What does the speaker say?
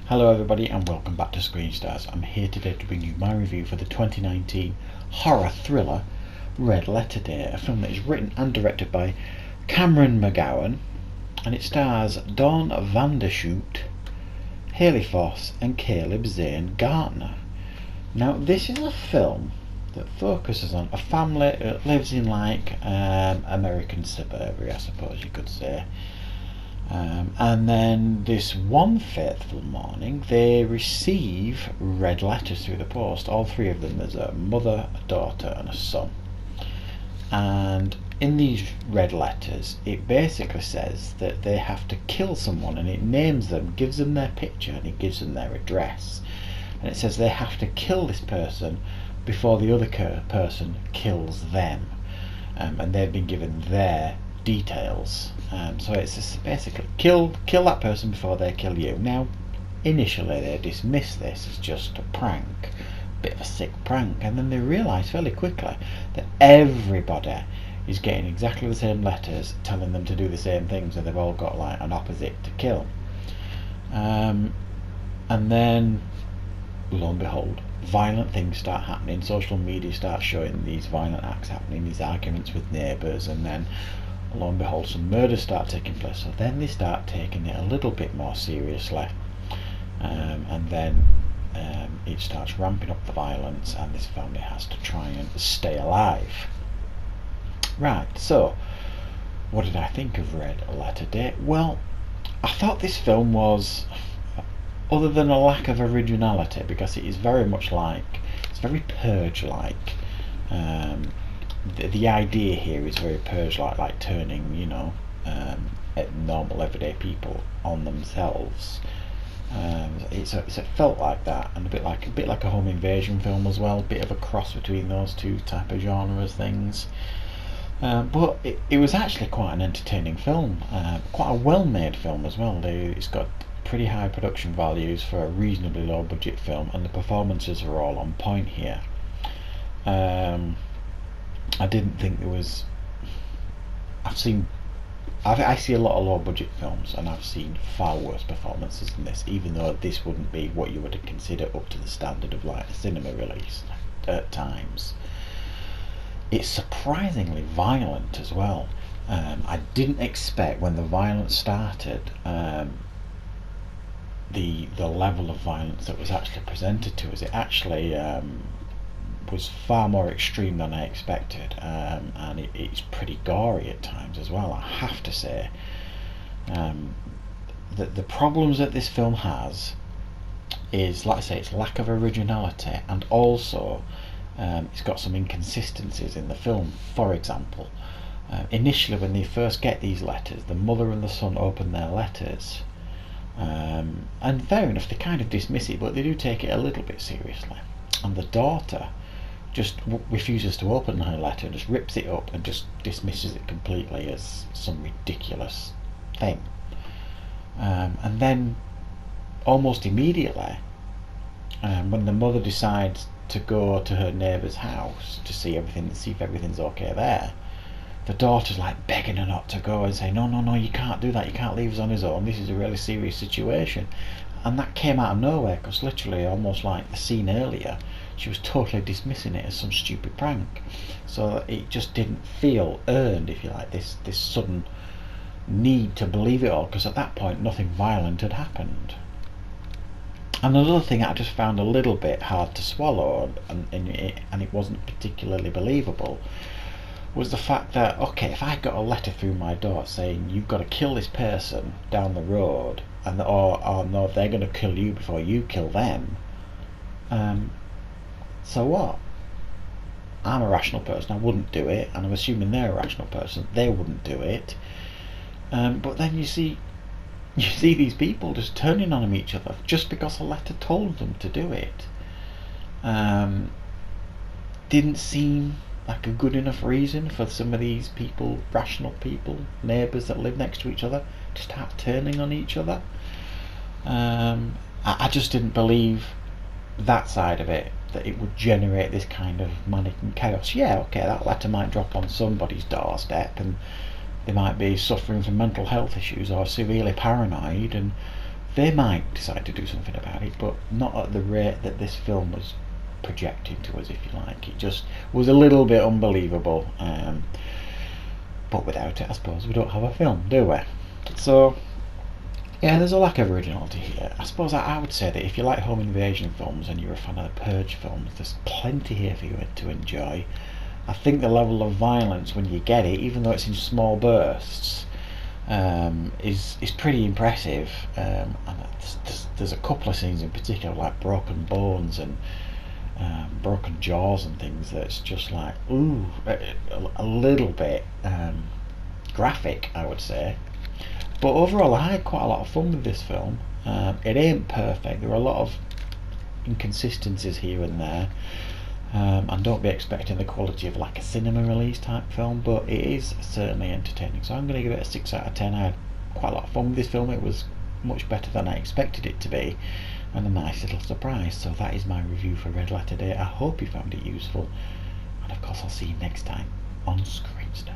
Hello everybody and welcome back to Screen Stars. I'm here today to bring you my review for the 2019 horror thriller Red Letter Day, a film that is written and directed by Cameron McGowan, and it stars Dawn Vandershoot, Haley Foss and Caleb Zane Gartner. Now this is a film that focuses on a family that lives in American suburbia, I suppose you could say. And then this one fateful morning they receive red letters through the post, all three of them. There's a mother, a daughter and a son, and in these red letters it basically says that they have to kill someone, and it names them, gives them their picture and it gives them their address, and it says they have to kill this person before the other person kills them, and they've been given their details. So it's just basically kill that person before they kill you. Now initially they dismiss this as just a prank, a bit of a sick prank, and then they realise fairly quickly that everybody is getting exactly the same letters telling them to do the same things, and they've all got like an opposite to kill. And then lo and behold, violent things start happening. Social media starts showing these violent acts happening, these arguments with neighbours, and then lo and behold some murders start taking place. So then they start taking it a little bit more seriously, and then it starts ramping up the violence, and this family has to try and stay alive. Right, so what did I think of Red Letter Day? Well, I thought this film was, other than a lack of originality, because it is very much it's very Purge-like. The idea here is very Purge-like turning, normal everyday people on themselves. It felt like that, and a bit like a home invasion film as well, a bit of a cross between those two type of genres things. But it was actually quite an entertaining film, quite a well-made film as well. It's got pretty high production values for a reasonably low budget film, and the performances are all on point here. I didn't think there was. I see a lot of low budget films, and I've seen far worse performances than this, even though this wouldn't be what you would consider up to the standard of like a cinema release at times. It's surprisingly violent as well. I didn't expect, when the violence started, the level of violence that was actually presented to us. It actually was far more extreme than I expected, and it's pretty gory at times as well, I have to say. The problems that this film has is, like I say, its lack of originality, and also it's got some inconsistencies in the film. For example, initially when they first get these letters, the mother and the son open their letters, and fair enough, they kind of dismiss it, but they do take it a little bit seriously, and the daughter just refuses to open her letter, just rips it up and just dismisses it completely as some ridiculous thing. And then almost immediately, when the mother decides to go to her neighbour's house to see if everything's okay there, the daughter's like begging her not to go and saying, no, you can't do that, you can't leave us on his own, this is a really serious situation. And that came out of nowhere, because literally, almost like the scene earlier, she was totally dismissing it as some stupid prank. So it just didn't feel earned, if you like, this sudden need to believe it all, because at that point nothing violent had happened. And another thing I just found a little bit hard to swallow, and it wasn't particularly believable, was the fact that, okay, if I got a letter through my door saying you've got to kill this person down the road, and or no, they're going to kill you before you kill them, so what? I'm a rational person, I wouldn't do it, and I'm assuming they're a rational person, they wouldn't do it. But then you see these people just turning on each other just because a letter told them to do it. Didn't seem like a good enough reason for some of these people, rational people, neighbours that live next to each other, to start turning on each other. I just didn't believe that side of it, that it would generate this kind of manic and chaos. Yeah, okay, that letter might drop on somebody's doorstep, and they might be suffering from mental health issues or severely paranoid, and they might decide to do something about it, but not at the rate that this film was projecting to us, if you like. It just was a little bit unbelievable, but without it, I suppose we don't have a film, do we? So yeah, there's a lack of originality here. I suppose I would say that if you like home invasion films and you're a fan of the Purge films, there's plenty here for you to enjoy. I think the level of violence when you get it, even though it's in small bursts, is pretty impressive. And there's a couple of scenes in particular, like broken bones and broken jaws and things, that's just like, ooh, a little bit graphic, I would say. But overall, I had quite a lot of fun with this film. It ain't perfect. There are a lot of inconsistencies here and there. And don't be expecting the quality of like a cinema release type film, but it is certainly entertaining. So I'm going to give it a 6 out of 10. I had quite a lot of fun with this film. It was much better than I expected it to be, and a nice little surprise. So that is my review for Red Letter Day. I hope you found it useful, and of course I'll see you next time on Screen Stars.